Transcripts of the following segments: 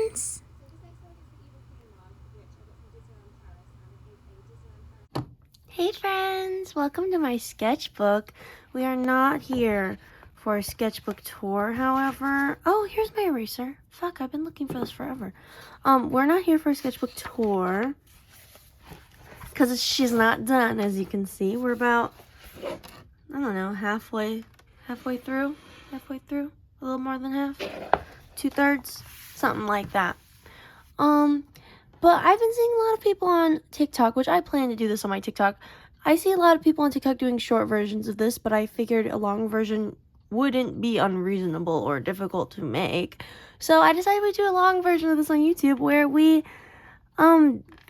friends! Hey friends! Welcome to my sketchbook. We are not here for a sketchbook tour, however. Oh, here's my eraser. Fuck, I've been looking for this forever. We're not here for a sketchbook tour because she's not done, as you can see. We're about, I don't know, halfway through, a little more than half, 2/3, something like that. But I've been seeing a lot of people on TikTok, which I plan to do this on my TikTok. I see a lot of people on TikTok doing short versions of this, but I figured a long version wouldn't be unreasonable or difficult to make. So I decided we'd do a long version of this on YouTube where we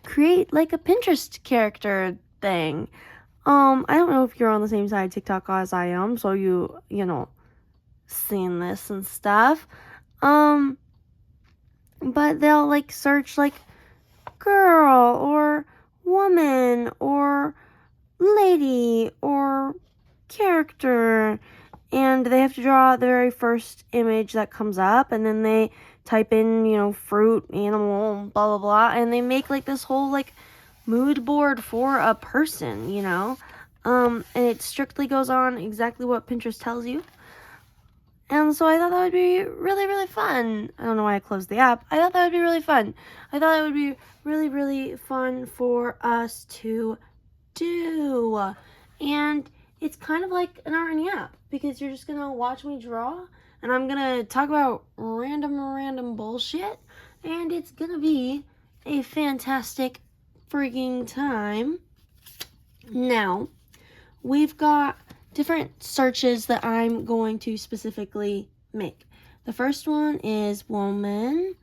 create like a Pinterest character thing. I don't know if you're on the same side of TikTok as I am, so you know, seen this and stuff. But they'll like search like girl or woman or lady or character, and they have to draw the very first image that comes up, and then they type in, you know, fruit, animal, blah blah blah, and they make like this whole like mood board for a person, you know. And it strictly goes on exactly what Pinterest tells you. And so I thought that would be really, really fun. I don't know why I closed the app. I thought that would be really fun. I thought it would be really, really fun for us to do. And it's kind of like an art in the app, because you're just going to watch me draw, and I'm going to talk about random bullshit, and it's going to be a fantastic freaking time. Now, we've got different searches that I'm going to specifically make. The first one is woman,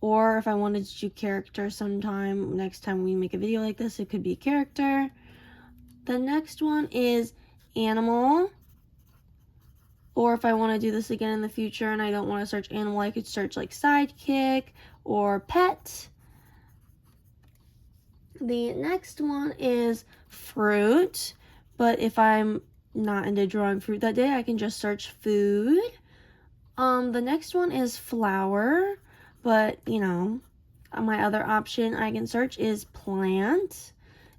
or if I wanted to do character sometime, next time we make a video like this, it could be character. The next one is animal, or if I want to do this again in the future and I don't want to search animal, I could search like sidekick or pet. The next one is fruit, but if I'm not into drawing fruit that day, I can just search food. The next one is flower, but you know, my other option I can search is plant.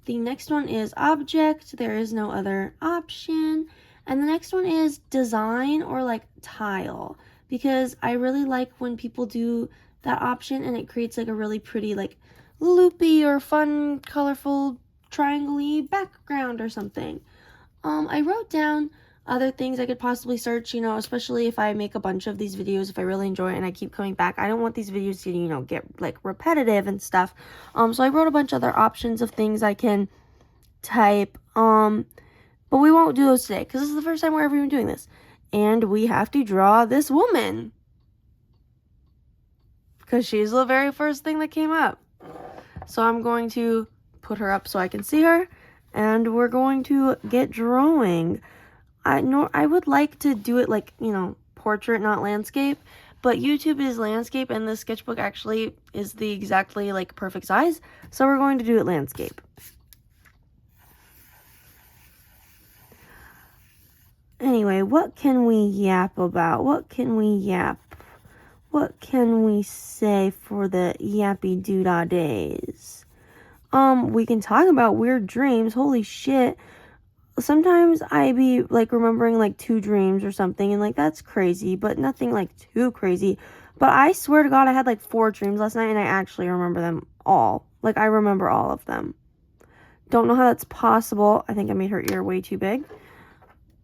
The next one is object. There is no other option. And the next one is design, or like tile, because I really like when people do that option and it creates like a really pretty like loopy or fun colorful triangle-y background or something. I wrote down other things I could possibly search, you know, especially if I make a bunch of these videos, if I really enjoy it and I keep coming back. I don't want these videos to, you know, get like repetitive and stuff. So I wrote a bunch of other options of things I can type. But we won't do those today because this is the first time we're ever even doing this. And we have to draw this woman, because she's the very first thing that came up. So I'm going to put her up so I can see her, and we're going to get drawing. I would like to do it like, you know, portrait, not landscape, but YouTube is landscape, and this sketchbook actually is the exactly like perfect size, so we're going to do it landscape. Anyway, what can we yap about? What can we yap? What can we say for the yappy doodah days? We can talk about weird dreams. Holy shit. Sometimes I be like remembering like 2 dreams or something, and like that's crazy, but nothing like too crazy. But I swear to God, I had like 4 dreams last night, and I actually remember them all. Like, I remember all of them. Don't know how that's possible. I think I made her ear way too big.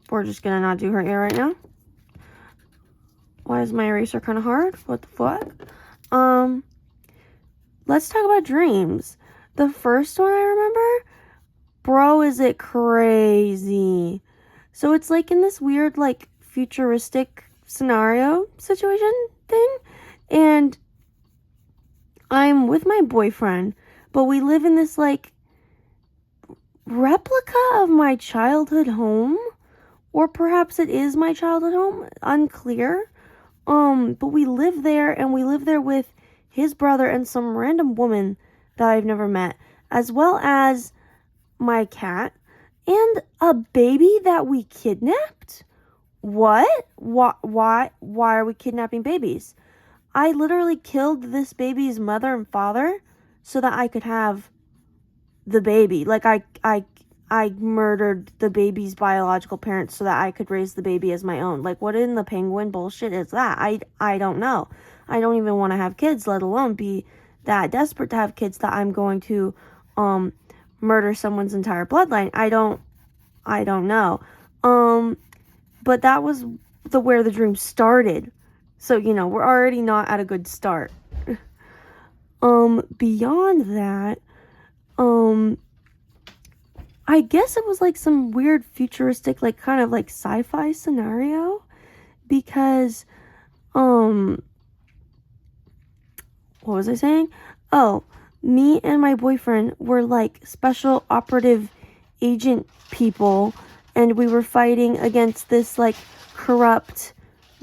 We're just gonna not do her ear right now. Why is my eraser kind of hard? What the fuck? Let's talk about dreams. The first one I remember, bro, is it crazy? So it's like in this weird like futuristic scenario situation thing, and I'm with my boyfriend, but we live in this like replica of my childhood home, or perhaps it is my childhood home, unclear. But we live there, and we live there with his brother and some random woman that I've never met, as well as my cat and a baby that we kidnapped. What? Why are we kidnapping babies? I literally killed this baby's mother and father so that I could have the baby. Like, I murdered the baby's biological parents so that I could raise the baby as my own. Like, what in the penguin bullshit is that? I don't know. I don't even want to have kids, let alone be that desperate to have kids that I'm going to murder someone's entire bloodline. I don't know. But that was where the dream started. So, we're already not at a good start. Beyond that, I guess it was like some weird futuristic, like kind of like sci-fi scenario, because, what was I saying? Oh, me and my boyfriend were like special operative agent people, and we were fighting against this like corrupt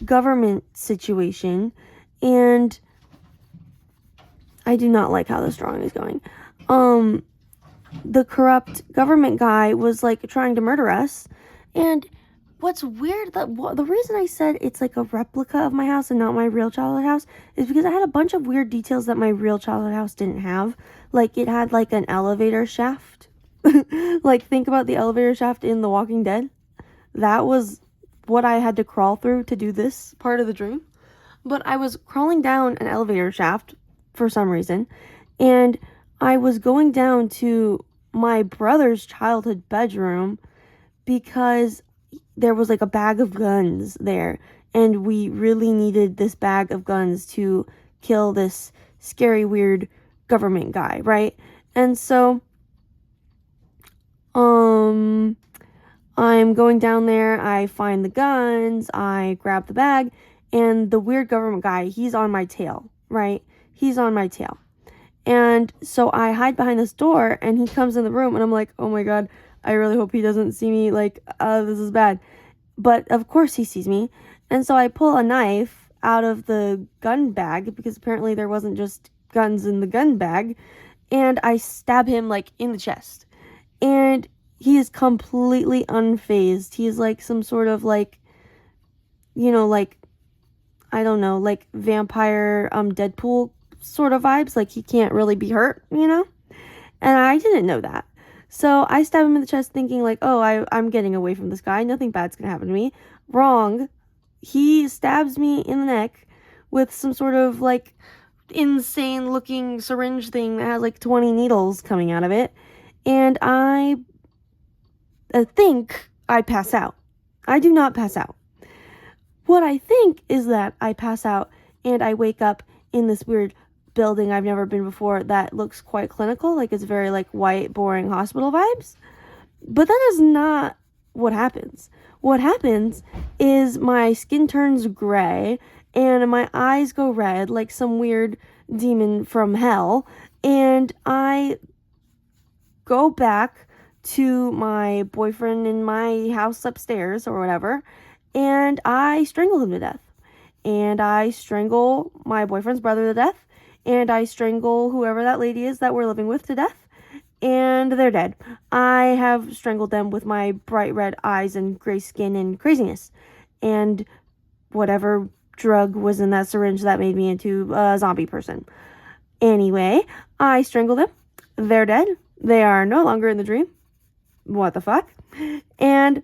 government situation, and I do not like how this drawing is going. The corrupt government guy was like trying to murder us, and what's weird, the reason I said it's like a replica of my house and not my real childhood house is because I had a bunch of weird details that my real childhood house didn't have. Like, it had like an elevator shaft. Like, think about the elevator shaft in The Walking Dead. That was what I had to crawl through to do this part of the dream. But I was crawling down an elevator shaft for some reason, and I was going down to my brother's childhood bedroom because there was like a bag of guns there, and we really needed this bag of guns to kill this scary, weird government guy, right? And so, I'm going down there, I find the guns, I grab the bag, and the weird government guy, he's on my tail, right? He's on my tail. And so I hide behind this door, and he comes in the room, and I'm like, oh my god, I really hope he doesn't see me, like, this is bad. But of course he sees me, and so I pull a knife out of the gun bag, because apparently there wasn't just guns in the gun bag, and I stab him, like, in the chest. And he is completely unfazed. He is like some sort of, like, like, I don't know, like vampire, Deadpool sort of vibes. Like, he can't really be hurt, And I didn't know that. So I stab him in the chest thinking like, oh, I'm getting away from this guy. Nothing bad's gonna happen to me. Wrong. He stabs me in the neck with some sort of like insane looking syringe thing that has like 20 needles coming out of it. And I think I pass out. I do not pass out. What I think is that I pass out and I wake up in this weird building I've never been before that looks quite clinical. Like, it's very like white, boring hospital vibes. But that is not what happens. What happens is my skin turns gray and my eyes go red like some weird demon from hell. And I go back to my boyfriend in my house upstairs or whatever, and I strangle him to death. And I strangle my boyfriend's brother to death. And I strangle whoever that lady is that we're living with to death. And they're dead. I have strangled them with my bright red eyes and gray skin and craziness. And whatever drug was in that syringe that made me into a zombie person. Anyway, I strangle them. They're dead. They are no longer in the dream. What the fuck? And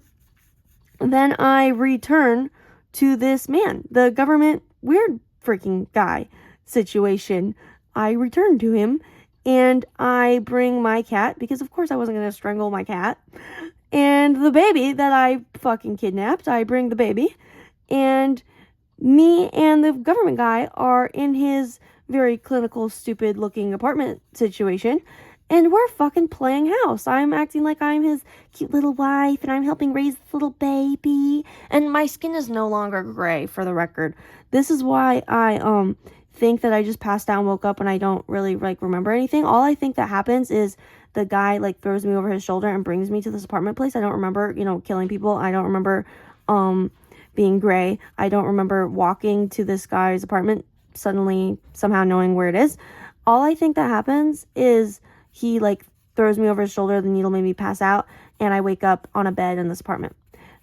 then I return to this man, the government weird freaking guy situation. I return to him and I bring my cat, because of course I wasn't going to strangle my cat, and the baby that I fucking kidnapped. I bring the baby, and me and the government guy are in his very clinical, stupid looking apartment situation, and we're fucking playing house. I'm acting like I'm his cute little wife, and I'm helping raise this little baby. And my skin is no longer gray, for the record. This is why I think that I just passed out and woke up and I don't really like remember anything. All I think that happens is the guy like throws me over his shoulder and brings me to this apartment place. I don't remember, killing people. I don't remember being gray. I don't remember walking to this guy's apartment, suddenly somehow knowing where it is. All I think that happens is he like throws me over his shoulder, the needle made me pass out, and I wake up on a bed in this apartment.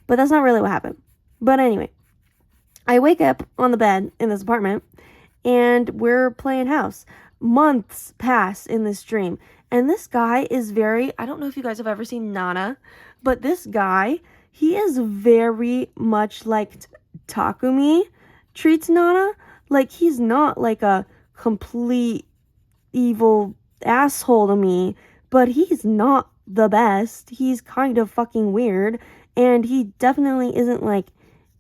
But that's not really what happened. But anyway, I wake up on the bed in this apartment, and we're playing house. Months pass in this dream, and this guy is very, I don't know if you guys have ever seen Nana, but this guy, he is very much like Takumi treats Nana. Like, he's not like a complete evil asshole to me, but he's not the best. He's kind of fucking weird, and he definitely isn't like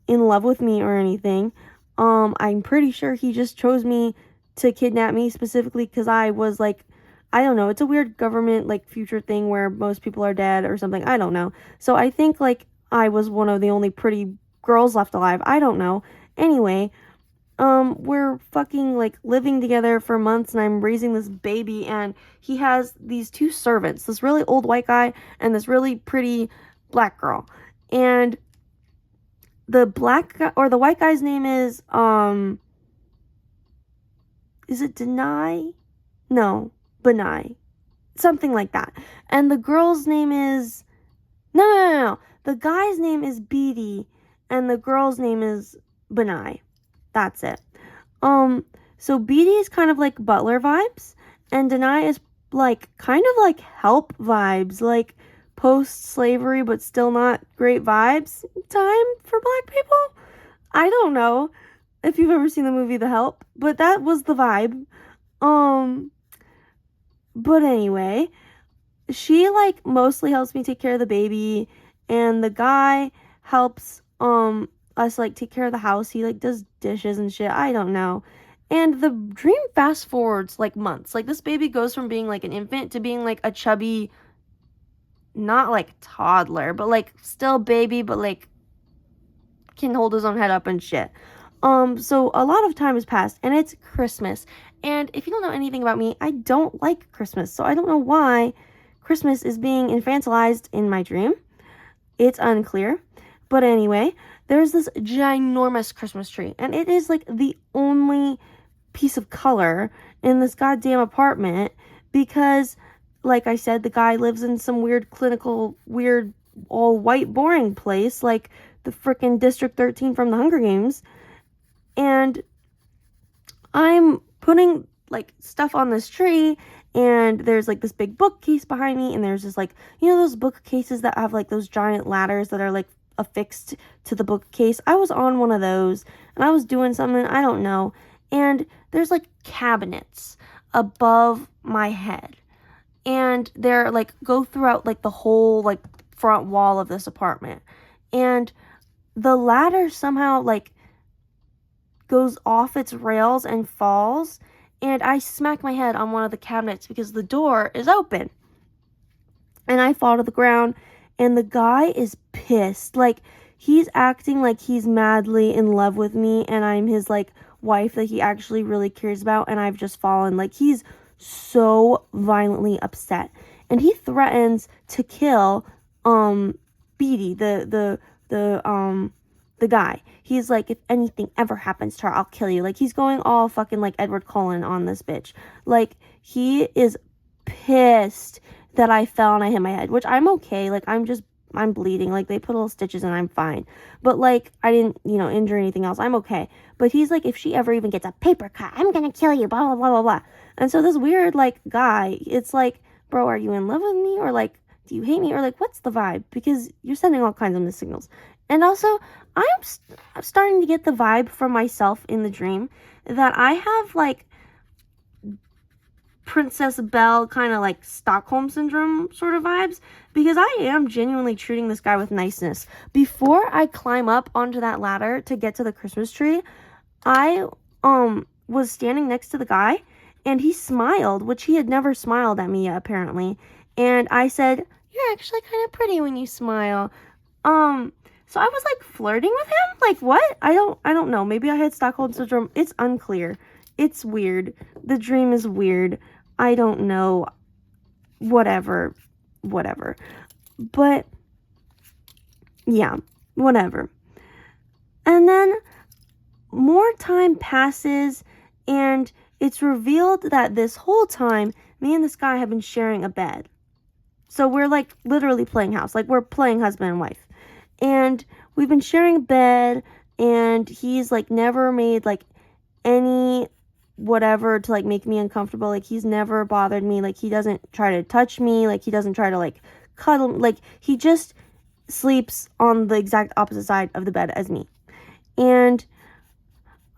in love with me or anything. I'm pretty sure he just chose me to kidnap me specifically because I was like, I don't know, it's a weird government like future thing where most people are dead or something. I don't know. So I think like I was one of the only pretty girls left alive. I don't know. Anyway, we're fucking like living together for months, and I'm raising this baby, and he has these two servants, this really old white guy and this really pretty black girl. And the black guy, or the white guy's name is it Denai? No, Benai. Something like that. And the girl's name is, no. The guy's name is Beatty, and the girl's name is Benai. That's it. So Beatty is kind of like butler vibes, and Denai is like kind of like help vibes, like post-slavery but still not great vibes time for black people. I don't know if you've ever seen the movie The Help, but that was the vibe. But anyway, she like mostly helps me take care of the baby, and the guy helps us like take care of the house. He like does dishes and shit. I don't know. And the dream fast forwards like months. Like, this baby goes from being like an infant to being like a chubby, not like toddler, but like still baby, but like can hold his own head up and shit. So a lot of time has passed, and it's Christmas. And if you don't know anything about me, I don't like Christmas. So I don't know why Christmas is being infantilized in my dream. It's unclear. But anyway, there's this ginormous Christmas tree, and it is like the only piece of color in this goddamn apartment because, like I said, the guy lives in some weird clinical, weird, all white, boring place, like the frickin' District 13 from the Hunger Games. And I'm putting like stuff on this tree, and there's like this big bookcase behind me, and there's this like, you know, those bookcases that have like those giant ladders that are like affixed to the bookcase. I was on one of those, and I was doing something, I don't know, and there's like cabinets above my head, and they're like go throughout like the whole like front wall of this apartment, and the ladder somehow like goes off its rails and falls, and I smack my head on one of the cabinets because the door is open, and I fall to the ground. And the guy is pissed. Like, he's acting like he's madly in love with me, and I'm his like wife that he actually really cares about, and I've just fallen. Like, he's so violently upset, and he threatens to kill Beatty, the guy. He's like, if anything ever happens to her, I'll kill you. Like, he's going all fucking like Edward Cullen on this bitch. Like, he is pissed that I fell and I hit my head, which I'm okay. Like, I'm bleeding. Like, they put little stitches and I'm fine. But like, I didn't, injure anything else. I'm okay. But he's like, if she ever even gets a paper cut, I'm gonna kill you, blah, blah, blah, blah, blah. And so this weird, like, guy, it's like, bro, are you in love with me? Or like, do you hate me? Or like, what's the vibe? Because you're sending all kinds of mixed signals. And also, I'm starting to get the vibe from myself in the dream that I have like Princess Belle kind of like Stockholm Syndrome sort of vibes, because I am genuinely treating this guy with niceness. Before I climb up onto that ladder to get to the Christmas tree, I was standing next to the guy, and he smiled, which he had never smiled at me yet, apparently. And I said, "You're actually kind of pretty when you smile." So I was like flirting with him. Like, what? I don't know. Maybe I had Stockholm Syndrome. It's unclear. It's weird. The dream is weird. I don't know. Whatever. But yeah, whatever. And then more time passes, and it's revealed that this whole time, me and this guy have been sharing a bed. So we're like literally playing house. Like, we're playing husband and wife. And we've been sharing a bed, and he's like never made like any whatever to like make me uncomfortable. Like he's never bothered me. Like he doesn't try to touch me. Like he doesn't try to like cuddle. Like he just sleeps on the exact opposite side of the bed as me. And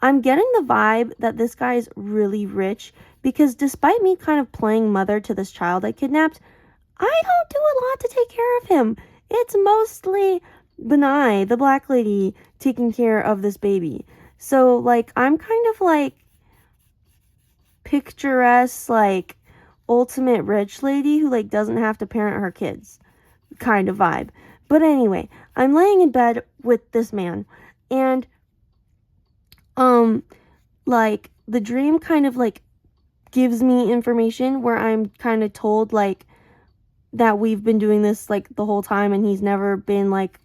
I'm getting the vibe that this guy is really rich, because despite me kind of playing mother to this child I kidnapped, I don't do a lot to take care of him. It's mostly Benai, the black lady, taking care of this baby. So like I'm kind of like picturesque, like ultimate rich lady who like doesn't have to parent her kids kind of vibe. But anyway, I'm laying in bed with this man, and like the dream kind of like gives me information where I'm kind of told like that we've been doing this like the whole time, and he's never been like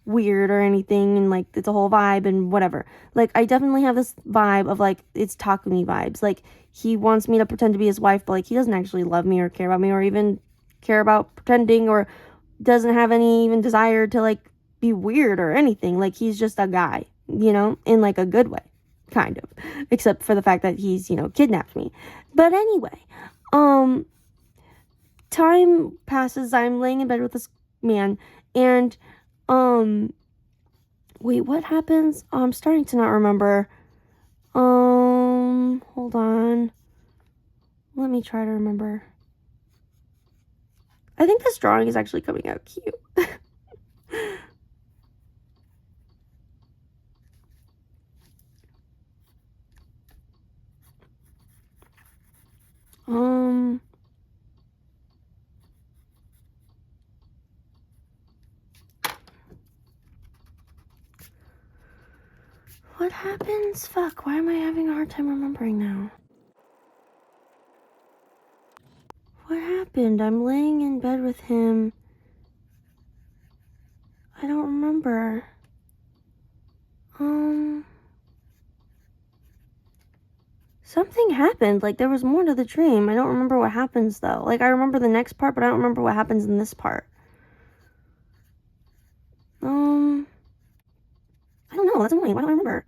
weird or anything, and like it's a whole vibe and whatever. Like I definitely have this vibe of like it's Takumi vibes. Like he wants me to pretend to be his wife, but like he doesn't actually love me or care about me or even care about pretending, or doesn't have any even desire to like be weird or anything. Like he's just a guy, you know, in like a good way, kind of, except for the fact that he's, you know, kidnapped me. But anyway, time passes. I'm laying in bed with this man, and wait, what happens? Oh, I'm starting to not remember. Hold on. Let me try to remember. I think this drawing is actually coming out cute. What happens? Fuck, why am I having a hard time remembering now? What happened? I'm laying in bed with him. I don't remember. Something happened. Like, there was more to the dream. I don't remember what happens, though. Like, I remember the next part, but I don't remember what happens in this part. I don't know. That's annoying. Why don't I remember?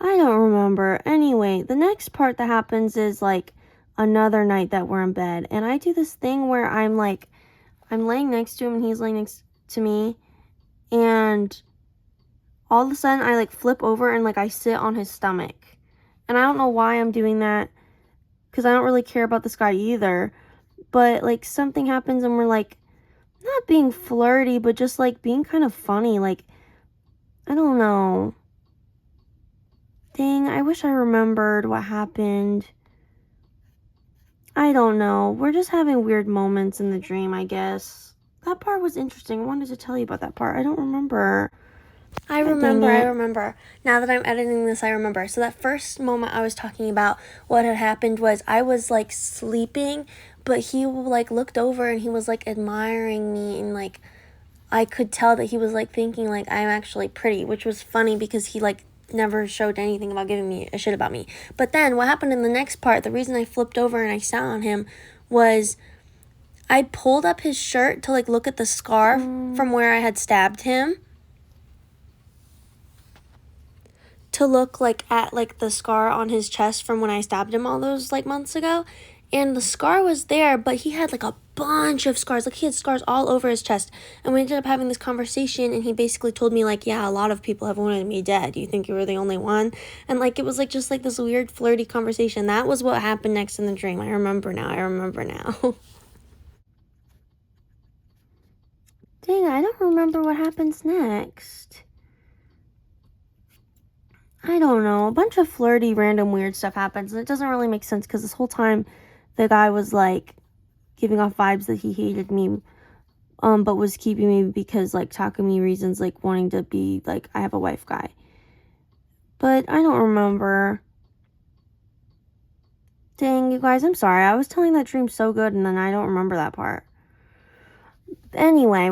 I don't remember. Anyway, the next part that happens is, like, another night that we're in bed. And I do this thing where I'm, like, I'm laying next to him and he's laying next to me. And all of a sudden, I, like, flip over and, like, I sit on his stomach. And I don't know why I'm doing that, because I don't really care about this guy either. But, like, something happens and we're, like, not being flirty, but just, like, being kind of funny. Like, I don't know. Dang, I wish I remembered what happened. I don't know. We're just having weird moments in the dream, I guess. That part was interesting. I wanted to tell you about that part. I don't remember. I remember. Now that I'm editing this, I remember. So that first moment I was talking about, what had happened was I was, like, sleeping, but he, like, looked over and he was, like, admiring me, and, like, I could tell that he was, like, thinking, like, I'm actually pretty, which was funny because he, like, never showed anything about giving me a shit about me. But then what happened in the next part, the reason I flipped over and I sat on him was I pulled up his shirt to, like, look at the scar from where I had stabbed him, to look, like, at, like, the scar on his chest from when I stabbed him all those, like, months ago. And the scar was there, but he had, like, a bunch of scars. Like, he had scars all over his chest. And we ended up having this conversation, and he basically told me, like, yeah, a lot of people have wanted me dead. Do you think you were the only one? And, like, it was, like, just, like, this weird flirty conversation. That was what happened next in the dream. I remember now. Dang, I don't remember what happens next. I don't know. A bunch of flirty, random, weird stuff happens, and it doesn't really make sense, because this whole time the guy was, like, giving off vibes that he hated me, but was keeping me because, like, Takumi reasons, like, wanting to be, like, I have a wife guy. But I don't remember. Dang, you guys, I'm sorry. I was telling that dream so good, and then I don't remember that part. Anyway,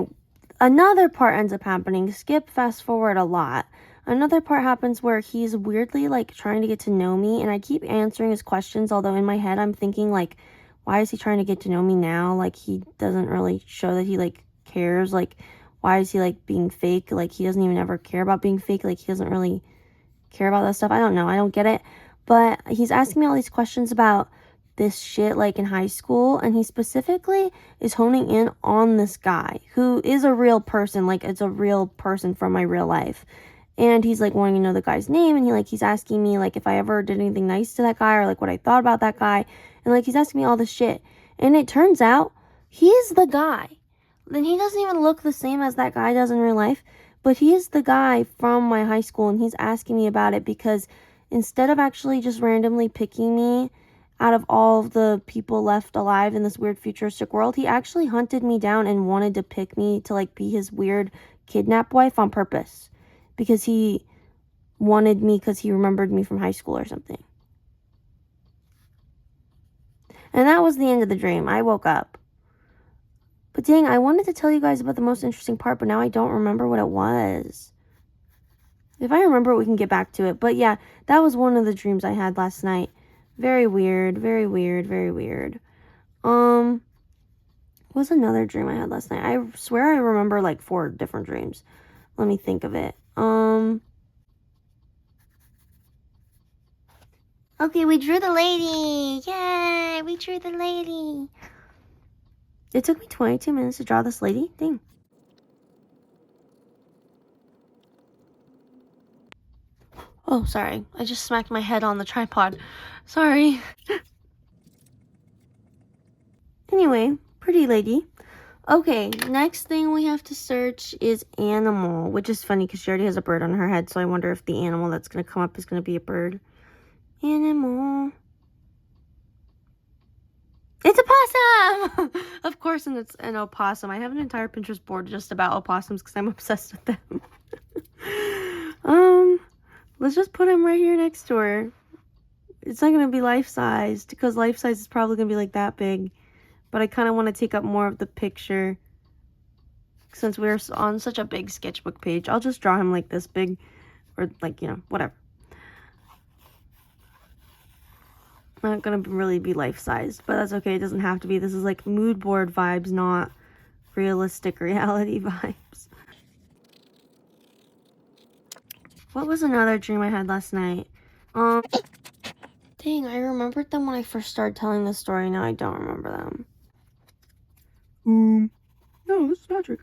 another part ends up happening. Skip, fast forward a lot. Another part happens where he's weirdly, like, trying to get to know me, and I keep answering his questions, although in my head I'm thinking, like, why is he trying to get to know me now? Like, he doesn't really show that he, like, cares. Like, why is he like being fake? Like he doesn't even ever care about being fake. Like he doesn't really care about that stuff. I don't know. I don't get it. But he's asking me all these questions about this shit like in high school, and he specifically is honing in on this guy who is a real person. Like it's a real person from my real life. And he's like wanting to know the guy's name, and he's asking me like if I ever did anything nice to that guy or like what I thought about that guy. And like he's asking me all this shit. And it turns out he's the guy. Then he doesn't even look the same as that guy does in real life, but he is the guy from my high school, and he's asking me about it because instead of actually just randomly picking me out of all of the people left alive in this weird futuristic world, he actually hunted me down and wanted to pick me to like be his weird kidnap wife on purpose because he wanted me because he remembered me from high school or something. And that was the end of the dream. I woke up. But dang, I wanted to tell you guys about the most interesting part, but now I don't remember what it was. If I remember it, we can get back to it. But yeah, that was one of the dreams I had last night. Very weird, very weird, very weird. What was another dream I had last night? I swear I remember like 4 different dreams. Let me think of it. Okay, we drew the lady. Yay, we drew the lady. It took me 22 minutes to draw this lady. Dang. Oh, sorry. I just smacked my head on the tripod. Sorry. Anyway, pretty lady. Okay, next thing we have to search is animal, which is funny because she already has a bird on her head, so I wonder if the animal that's going to come up is going to be a bird. Animal. It's a possum! Of course, and it's an opossum. I have an entire Pinterest board just about opossums because I'm obsessed with them. Let's just put him right here next to her. It's not going to be life-sized because life-size is probably going to be like that big. But I kind of want to take up more of the picture since we're on such a big sketchbook page. I'll just draw him like this big or like, you know, whatever. Not going to really be life-sized, but that's okay. It doesn't have to be. This is like mood board vibes, not realistic reality vibes. What was another dream I had last night? Dang, I remembered them when I first started telling the story. Now I don't remember them. No, this is Patrick.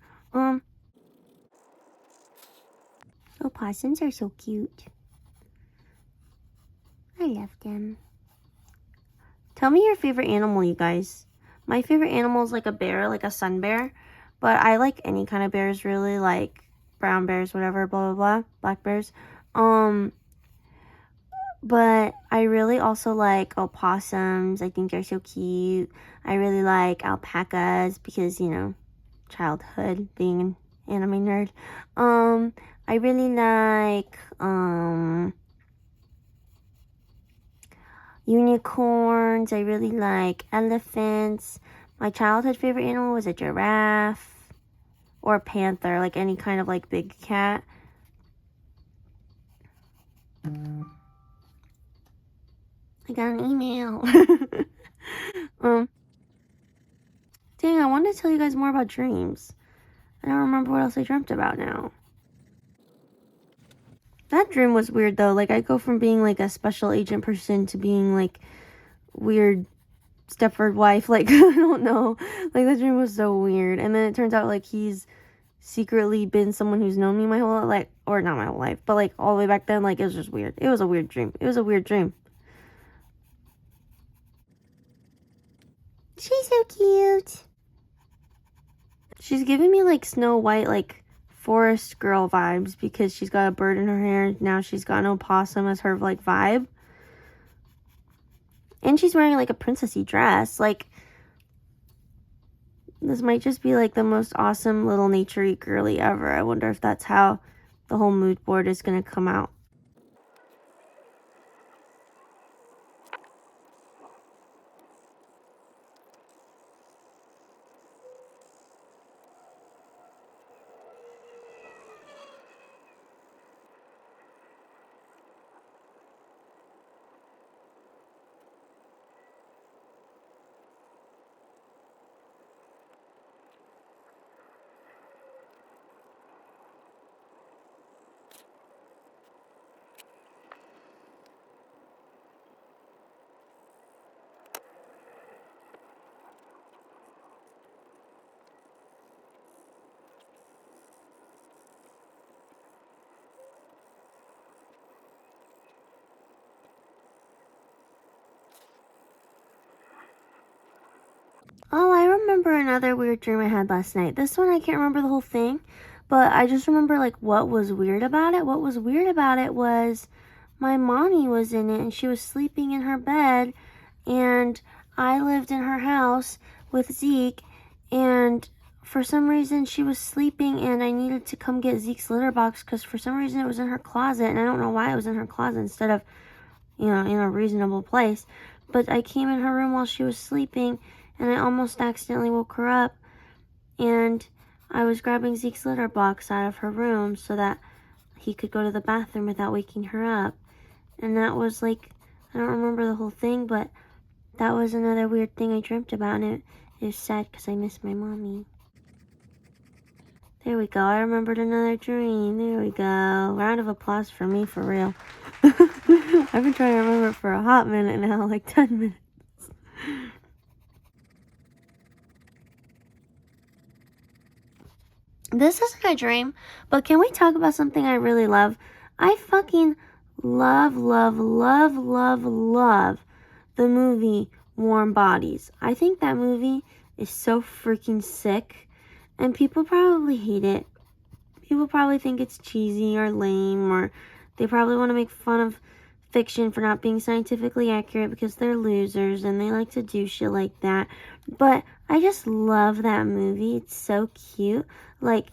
Opossums are so cute. I love them. Tell me your favorite animal, you guys. My favorite animal is like a bear, like a sun bear. But I like any kind of bears, really. Like brown bears, whatever, blah, blah, blah. Black bears. But I really also like opossums. I think they're so cute. I really like alpacas because, you know, childhood, being an anime nerd. I really like, unicorns. I really like elephants. My childhood favorite animal was a giraffe or a panther, like any kind of like big cat. I got an email. Dang, I wanted to tell you guys more about dreams. I don't remember what else I dreamt about now. That dream was weird though. Like I go from being like a special agent person to being like weird Stepford wife. Like I don't know. Like that dream was so weird. And then it turns out like he's secretly been someone who's known me my whole life, or not my whole life, but like all the way back then. Like it was just weird. It was a weird dream. It was a weird dream. She's so cute. She's giving me like Snow White, like forest girl vibes because she's got a bird in her hair. Now she's got an opossum as her like vibe. And she's wearing like a princessy dress. Like this might just be like the most awesome little naturey girly ever. I wonder if that's how the whole mood board is gonna come out. remember another weird dream I had last night. This one, I can't remember the whole thing, but I just remember, like, what was weird about it. What was weird about it was my mommy was in it, and she was sleeping in her bed, and I lived in her house with Zeke, and for some reason she was sleeping, and I needed to come get Zeke's litter box because for some reason it was in her closet, and I don't know why it was in her closet instead of, in a reasonable place. But I came in her room while she was sleeping, and I almost accidentally woke her up, and I was grabbing Zeke's litter box out of her room so that he could go to the bathroom without waking her up. And that was like, I don't remember the whole thing, but that was another weird thing I dreamt about, and it was sad because I miss my mommy. There we go. I remembered another dream. There we go. Round of applause for me, for real. I've been trying to remember it for a hot minute now, like 10 minutes. This isn't a dream, but can we talk about something I really love? I fucking love the movie Warm Bodies. I think that movie is so freaking sick, and people probably hate it. People probably think it's cheesy or lame, or they probably want to make fun of fiction for not being scientifically accurate because they're losers and they like to do shit like that. But I just love that movie. It's so cute. Like,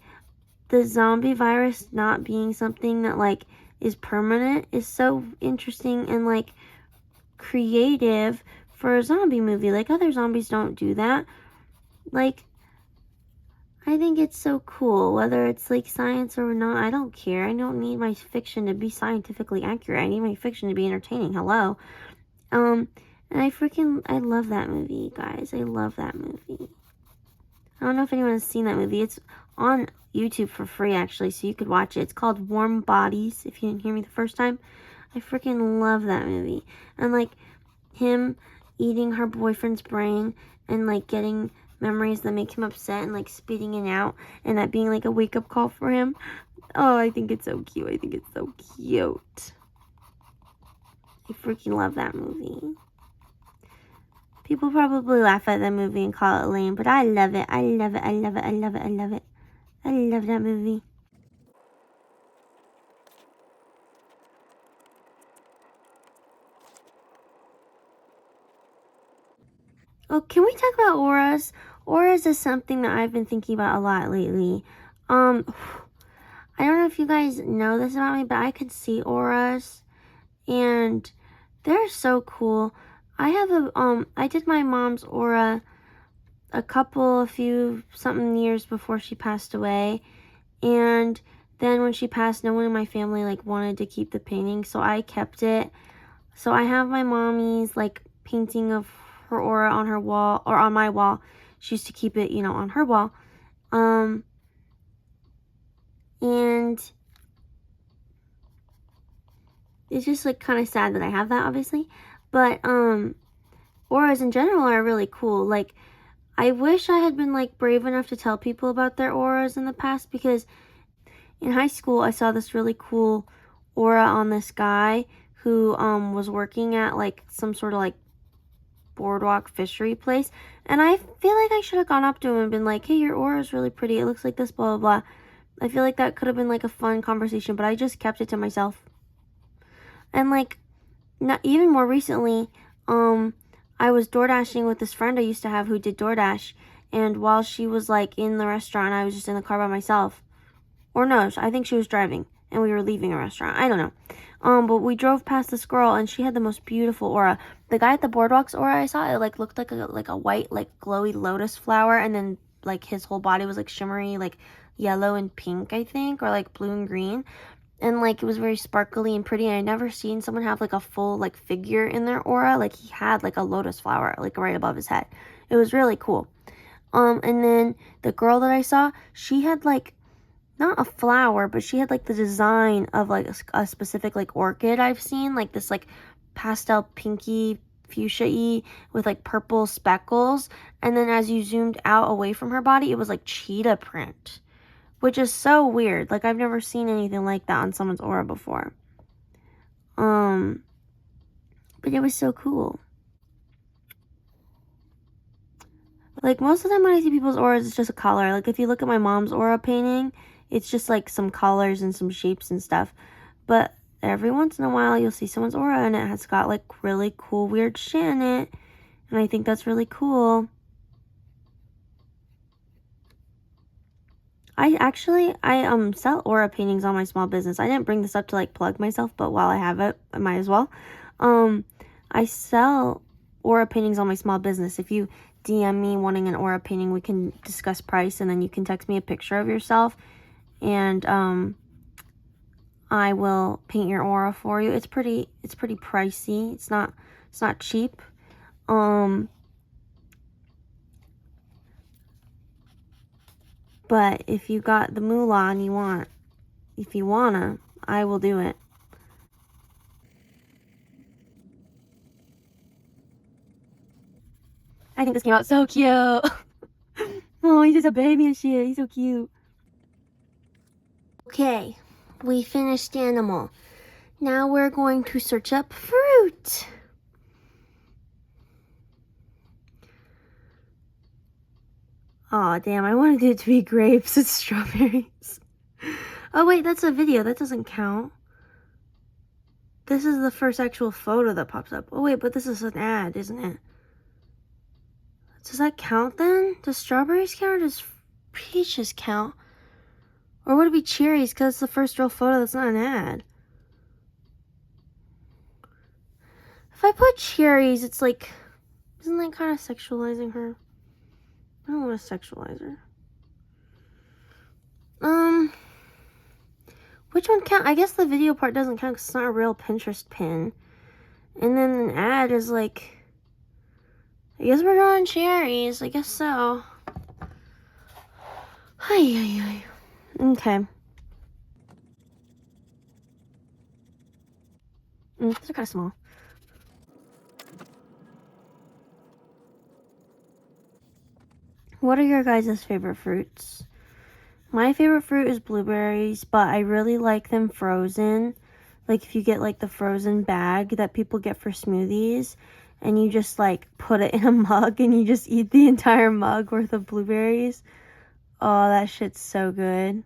the zombie virus not being something that, like, is permanent is so interesting and, like, creative for a zombie movie. Like, other zombies don't do that. Like, I think it's so cool, whether it's, like, science or not. I don't care. I don't need my fiction to be scientifically accurate. I need my fiction to be entertaining. Hello. And I love that movie, guys. I love that movie. I don't know if anyone has seen that movie. It's on YouTube for free, actually, so you could watch it. It's called Warm Bodies, if you didn't hear me the first time. I freaking love that movie. And, like, him eating her boyfriend's brain and, like, getting memories that make him upset and, like, spitting it out, and that being, like, a wake-up call for him. Oh, I think it's so cute. I think it's so cute. I freaking love that movie. People probably laugh at that movie and call it lame, but I love it. I love it. I love it. I love it. I love it. I love that movie. Oh, can we talk about auras? Auras is something that I've been thinking about a lot lately. I don't know if you guys know this about me, but I could see auras, and they're so cool. I did my mom's aura a few something years before she passed away, and then when she passed, no one in my family, like, wanted to keep the painting, so I kept it. So I have my mommy's, like, painting of her aura on her wall, or on my wall. She used to keep it, on her wall. And it's just, like, kind of sad that I have that, obviously. But, auras in general are really cool. Like, I wish I had been, like, brave enough to tell people about their auras in the past, because in high school I saw this really cool aura on this guy who was working at, like, some sort of, like, boardwalk fishery place, and I feel like I should have gone up to him and been like, hey, your aura is really pretty, it looks like this, blah blah blah. I feel like that could have been, like, a fun conversation, but I just kept it to myself. And, like, not even more recently, I was door dashing with this friend I used to have who did DoorDash, and while she was, like, in the restaurant, I was just in the car by myself. Or no, I think she was driving, and we were leaving a restaurant. I don't know. But we drove past this girl, and she had the most beautiful aura. The guy at the boardwalk's aura I saw, it, like, looked like a white, like, glowy lotus flower, and then, like, his whole body was, like, shimmery, like, yellow and pink, I think, or, like, blue and green. And, like, it was very sparkly and pretty, and I'd never seen someone have, like, a full, like, figure in their aura. Like, he had, like, a lotus flower, like, right above his head. It was really cool. And then the girl that I saw, she had, like, not a flower, but she had, like, the design of, like, a specific, like, orchid I've seen, like, this, like, pastel pinky fuchsia-y with, like, purple speckles, and then as you zoomed out away from her body, it was, like, cheetah print, which is so weird. Like, I've never seen anything like that on someone's aura before. But it was so cool. Like, most of the time when I see people's auras, it's just a color. Like, if you look at my mom's aura painting, it's just, like, some colors and some shapes and stuff. But every once in a while, you'll see someone's aura, and it has got, like, really cool, weird shit in it. And I think that's really cool. I sell aura paintings on my small business. I didn't bring this up to, like, plug myself, but while I have it, I might as well. I sell aura paintings on my small business. If you DM me wanting an aura painting, we can discuss price, and then you can text me a picture of yourself, and I will paint your aura for you. It's pretty pricey. It's not cheap. But if you got the moolah and if you wanna, I will do it. I think this came out so cute. Oh, he's just a baby and shit. He's so cute. Okay, we finished animal. Now we're going to search up fruit. Oh, damn, I wanted it to be grapes. It's strawberries. Oh, wait, that's a video. That doesn't count. This is the first actual photo that pops up. Oh, wait, but this is an ad, isn't it? Does that count then? Does strawberries count or does peaches count? Or would it be cherries because it's the first real photo that's not an ad? If I put cherries, it's like... Isn't that kind of sexualizing her? I don't want to sexualize her. Which one count? I guess the video part doesn't count because it's not a real Pinterest pin. And then an ad is like... I guess we're drawing cherries. I guess so. Hi. Okay. These are kind of small. What are your guys' favorite fruits? My favorite fruit is blueberries, but I really like them frozen. Like if you get like the frozen bag that people get for smoothies, and you just like put it in a mug and you just eat the entire mug worth of blueberries. Oh, that shit's so good.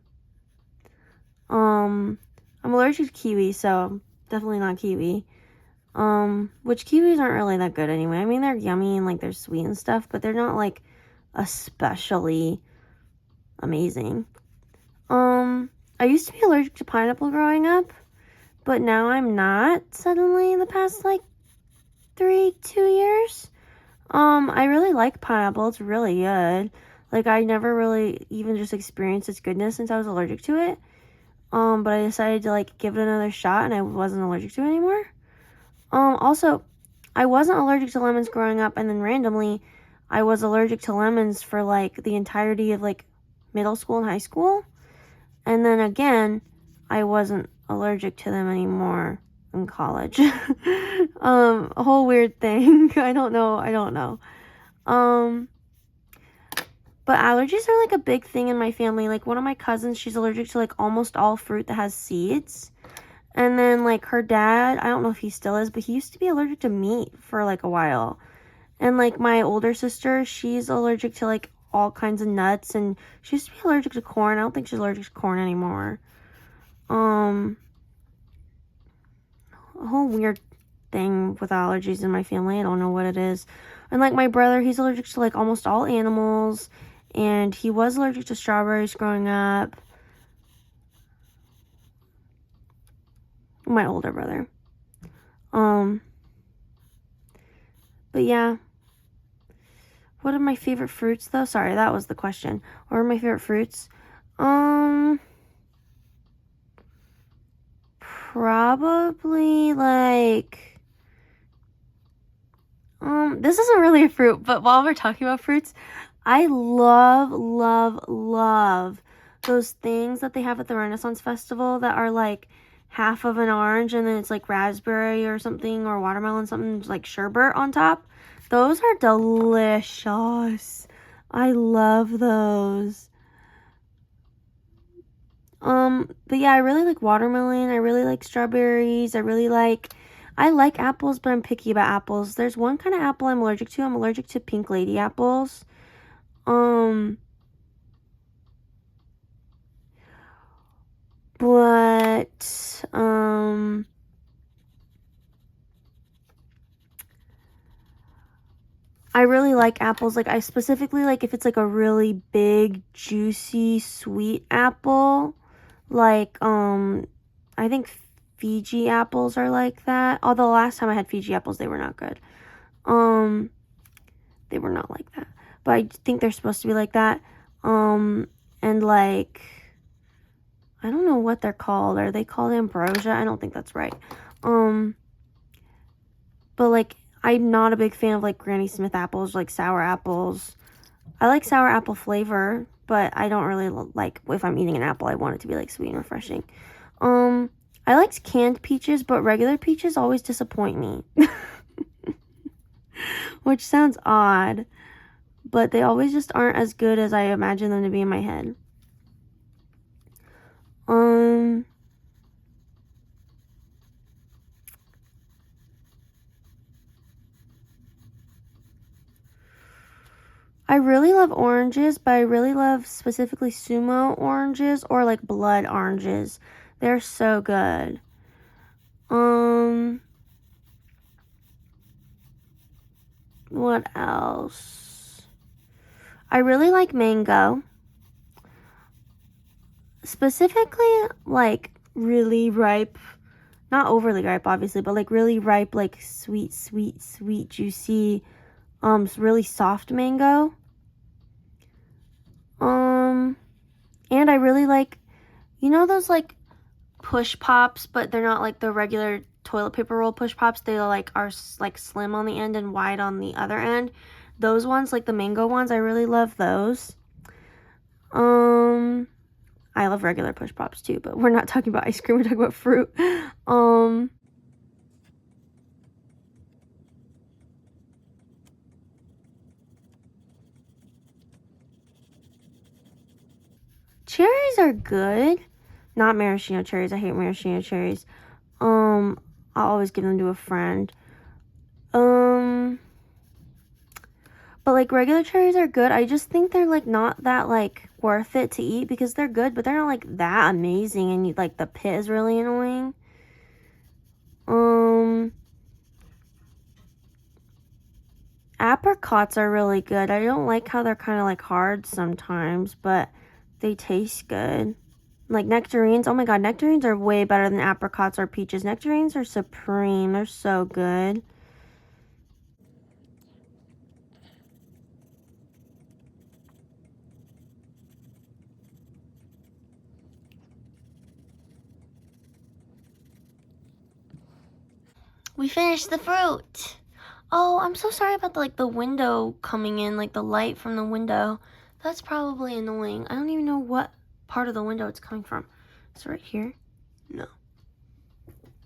I'm allergic to kiwi, so definitely not kiwi. Which kiwis aren't really that good anyway. I mean, they're yummy and like they're sweet and stuff, but they're not like especially amazing. I used to be allergic to pineapple growing up, but now I'm not suddenly in the past like 2 years. I really like pineapple. It's really good. Like I never really even just experienced its goodness since I was allergic to it. But I decided to like give it another shot and I wasn't allergic to it anymore. Also, I wasn't allergic to lemons growing up, and then randomly I was allergic to lemons for like the entirety of like middle school and high school. And then again, I wasn't allergic to them anymore in college. A whole weird thing. I don't know. But allergies are like a big thing in my family. Like one of my cousins, she's allergic to like almost all fruit that has seeds. And then like her dad, I don't know if he still is, but he used to be allergic to meat for like a while. And like my older sister, she's allergic to like all kinds of nuts, and she used to be allergic to corn. I don't think she's allergic to corn anymore. A whole weird thing with allergies in my family. I don't know what it is. And like my brother, he's allergic to like almost all animals, and he was allergic to strawberries growing up. My older brother. But yeah. What are my favorite fruits though? Sorry, that was the question. What are my favorite fruits? Probably like this isn't really a fruit, but while we're talking about fruits, I love those things that they have at the Renaissance Festival that are like half of an orange and then it's like raspberry or something or watermelon, something like sherbet on top. Those are delicious. I love those. But yeah, I really like watermelon. I really like strawberries. I like apples, but I'm picky about apples. There's one kind of apple I'm allergic to. I'm allergic to pink lady apples. But, I really like apples. Like, I specifically like if it's like a really big, juicy, sweet apple. Like, I think Fiji apples are like that. Although last time I had Fiji apples, they were not good. They were not like that. But I think they're supposed to be like that. And like, I don't know what they're called. Are they called ambrosia? I don't think that's right. But like, I'm not a big fan of like Granny Smith apples, like sour apples. I like sour apple flavor, but I don't really like, if I'm eating an apple, I want it to be like sweet and refreshing. I like canned peaches, but regular peaches always disappoint me. Which sounds odd, but they always just aren't as good as I imagine them to be in my head. I really love oranges, but I really love specifically sumo oranges or like blood oranges. They're so good. What else? I really like mango. Specifically, like really ripe, not overly ripe, obviously, but like really ripe, like sweet, juicy, really soft mango. And I really like, you know those like push pops, but they're not like the regular toilet paper roll push pops. They like are like slim on the end and wide on the other end. Those ones, like the mango ones, I really love those. I love regular push pops too, but we're not talking about ice cream, we're talking about fruit. Cherries are good. Not maraschino cherries. I hate maraschino cherries. I'll always give them to a friend. But like regular cherries are good. I just think they're like not that like worth it to eat because they're good, but they're not like that amazing, and like the pit is really annoying. Apricots are really good. I don't like how they're kind of like hard sometimes, but they taste good. Like nectarines. Oh my god, nectarines are way better than apricots or peaches. Nectarines are supreme. They're so good. We finished the fruit. Oh, I'm so sorry about the window coming in, like the light from the window. That's probably annoying. I don't even know what part of the window it's coming from. Is it right here? No.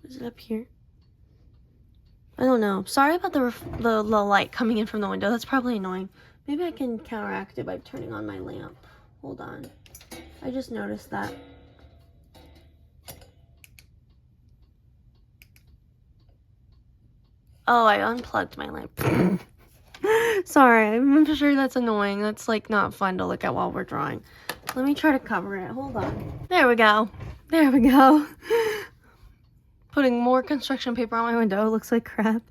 Is it up here? I don't know. Sorry about the light coming in from the window. That's probably annoying. Maybe I can counteract it by turning on my lamp. Hold on. I just noticed that. Oh, I unplugged my lamp. Sorry, I'm sure that's annoying. That's like not fun to look at while we're drawing. Let me try to cover it. Hold on. There we go. There we go. Putting more construction paper on my window. Looks like crap.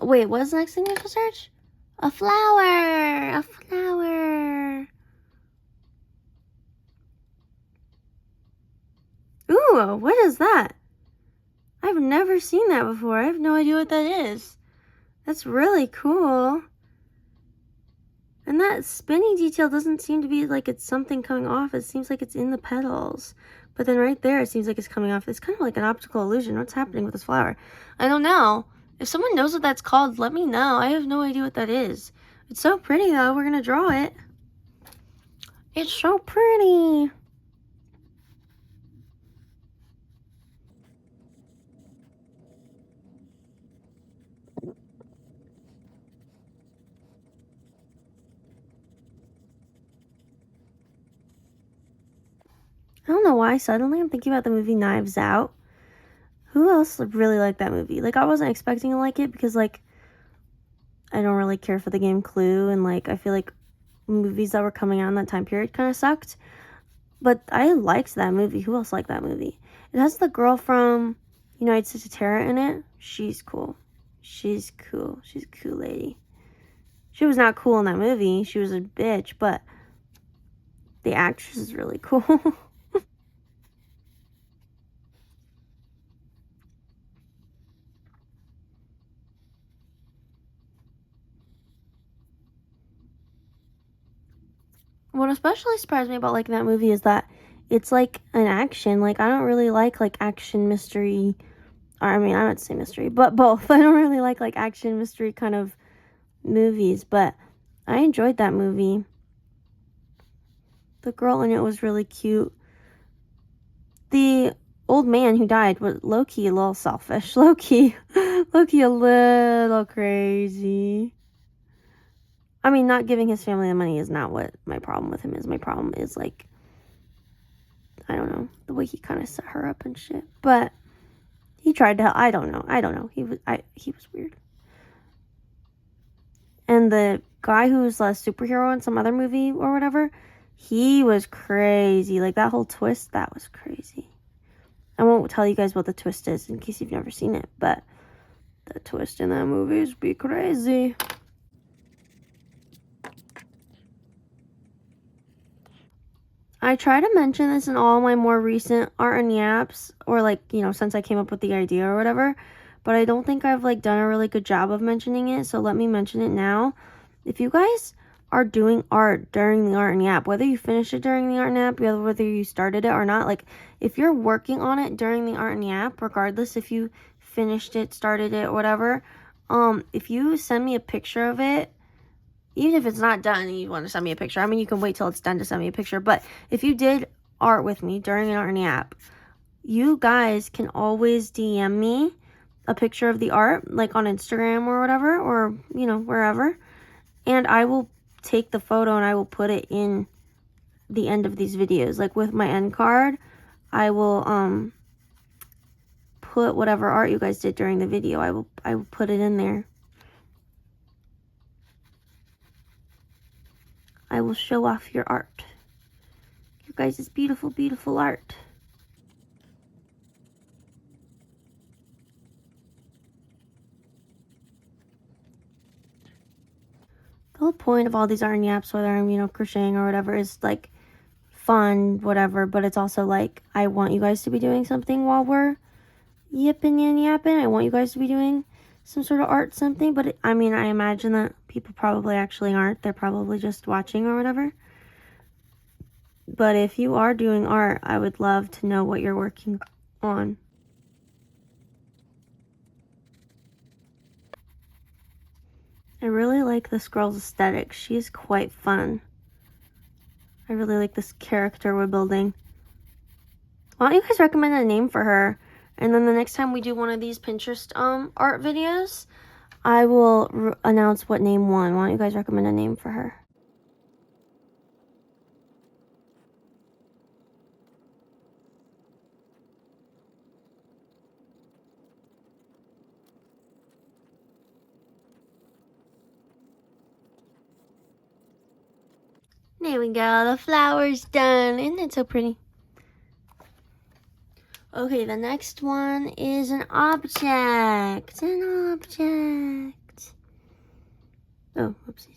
Wait, what's the next thing we have to search? A flower. A flower. Ooh, what is that? I've never seen that before. I have no idea what that is. That's really cool. And that spinny detail doesn't seem to be like it's something coming off. It seems like it's in the petals. But then right there, it seems like it's coming off. It's kind of like an optical illusion. What's happening with this flower? I don't know. If someone knows what that's called, let me know. I have no idea what that is. It's so pretty, though. We're going to draw it. It's so pretty. I don't know why suddenly I'm thinking about the movie Knives Out. Who else really liked that movie? Like, I wasn't expecting to like it because, like, I don't really care for the game Clue, and, like, I feel like movies that were coming out in that time period kind of sucked. But I liked that movie. Who else liked that movie? It has the girl from United States of Terror in it. She's cool. She's cool. She's a cool lady. She was not cool in that movie. She was a bitch, but the actress is really cool. What especially surprised me about liking that movie is that it's like an action. Like, I don't really like action mystery. Or, I mean, I would say mystery, but both. I don't really like action mystery kind of movies, but I enjoyed that movie. The girl in it was really cute. The old man who died was low-key a little selfish. Low-key a little crazy. I mean, not giving his family the money is not what my problem with him is. My problem is, like, I don't know, the way he kind of set her up and shit. But he tried to help. I don't know. He was weird. And the guy who was a superhero in some other movie or whatever, he was crazy. Like, that whole twist, that was crazy. I won't tell you guys what the twist is in case you've never seen it, but the twist in that movie is be crazy. I try to mention this in all my more recent art and yaps, or since I came up with the idea or whatever, but I don't think I've done a really good job of mentioning it, so let me mention it now. If you guys are doing art during the art and yap, whether you finish it during the art and yap, whether you started it or not, if you're working on it during the art and yap, regardless if you finished it, started it, whatever, if you send me a picture of it, even if it's not done and you want to send me a picture, I mean, you can wait till it's done to send me a picture, but if you did art with me during an art and yap, you guys can always DM me a picture of the art, on Instagram or whatever, or, wherever, and I will take the photo and I will put it in the end of these videos. With my end card, I will put whatever art you guys did during the video. I will put it in there. I will show off your art. You guys' beautiful, beautiful art. The whole point of all these art and yaps, whether I'm, crocheting or whatever, is fun, whatever, but it's also I want you guys to be doing something while we're yipping and yapping. I want you guys to be doing some sort of art, something, but I imagine that people probably actually aren't. They're probably just watching or whatever. But if you are doing art, I would love to know what you're working on. I really like this girl's aesthetic. She's quite fun. I really like this character we're building. Why don't you guys recommend a name for her? And then the next time we do one of these Pinterest art videos, I will announce what name won. Why don't you guys recommend a name for her? There we go. The flower's done. Isn't it so pretty? Okay, the next one is an object. An object. Oh, whoopsies.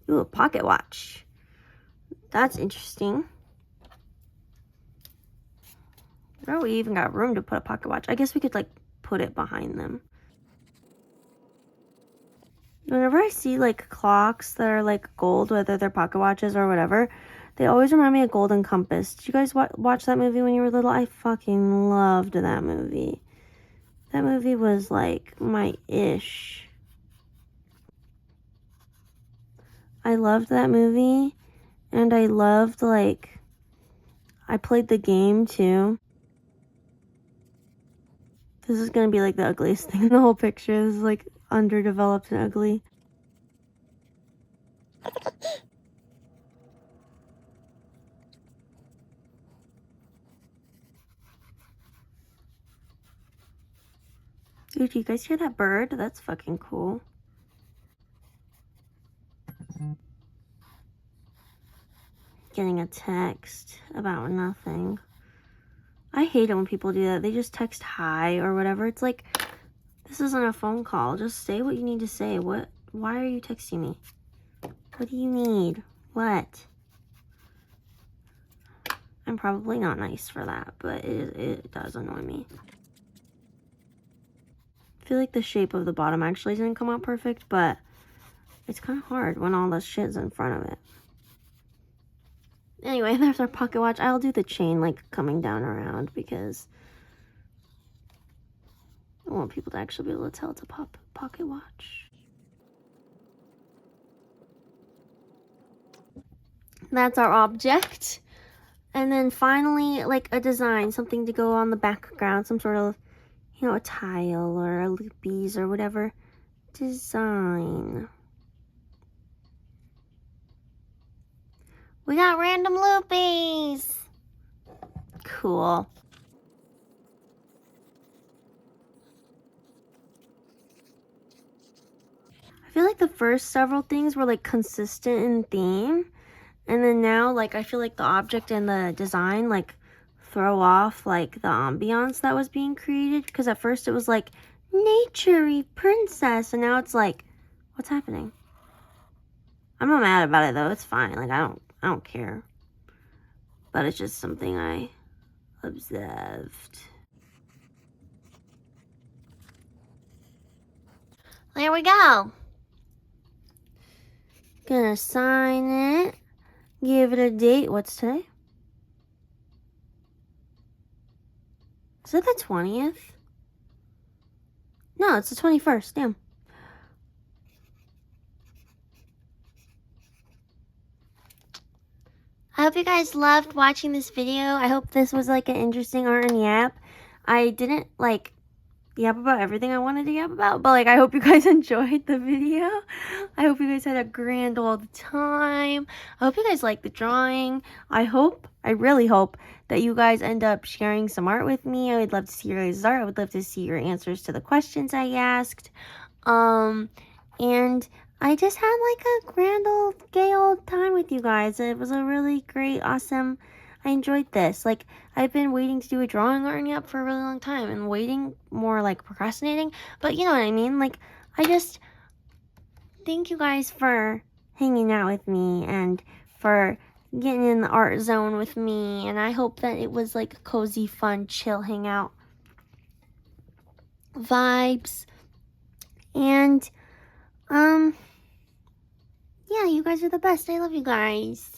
Ooh, a pocket watch. That's interesting. Oh, we even got room to put a pocket watch. I guess we could put it behind them. Whenever I see clocks that are gold, whether they're pocket watches or whatever, they always remind me of Golden Compass. Did you guys watch that movie when you were little? I fucking loved that movie. That movie was my ish. I loved that movie, and I loved I played the game too. This is gonna be the ugliest thing in the whole picture. This is underdeveloped and ugly. Ooh, do you guys hear that bird? That's fucking cool. Getting a text about nothing. I hate it when people do that. They just text hi or whatever. It's like, this isn't a phone call. Just say what you need to say. Why are you texting me? What do you need? What? I'm probably not nice for that, but it does annoy me. I feel like the shape of the bottom actually didn't come out perfect, but it's kind of hard when all this shit's in front of it. Anyway, there's our pocket watch. I'll do the chain like coming down around because I want people to actually be able to tell it's a pocket watch. That's our object. And then finally, like a design, something to go on the background, some sort of, you know, a tile or a loopies or whatever design. We got random loopies. Cool. I feel like the first several things were like consistent in theme. And then now, like, I feel like the object and the design, like, throw off, like, the ambiance that was being created. Because at first it was, like, nature-y princess. And now it's, like, what's happening? I'm not mad about it, though. It's fine. Like, I don't care. But it's just something I observed. There we go. Gonna sign it. Give it a date. What's today? Is it the 20th? No, it's the 21st. Damn. I hope you guys loved watching this video. I hope this was like an interesting art and yap. I didn't like yap about everything I wanted to yap about, but like I hope you guys enjoyed the video. I hope you guys had a grand old time. I hope you guys liked the drawing. I really hope that you guys end up sharing some art with me. I would love to see your guys' art. I would love to see your answers to the questions I asked. And I just had like a grand old gay old time with you guys. It was a really great, awesome. I enjoyed this. Like, I've been waiting to do a drawing art up for a really long time, and waiting, more like procrastinating, but you know what I mean. Like, I just thank you guys for hanging out with me and for getting in the art zone with me, and I hope that it was like a cozy, fun, chill hangout vibes. And yeah, you guys are the best. I love you guys.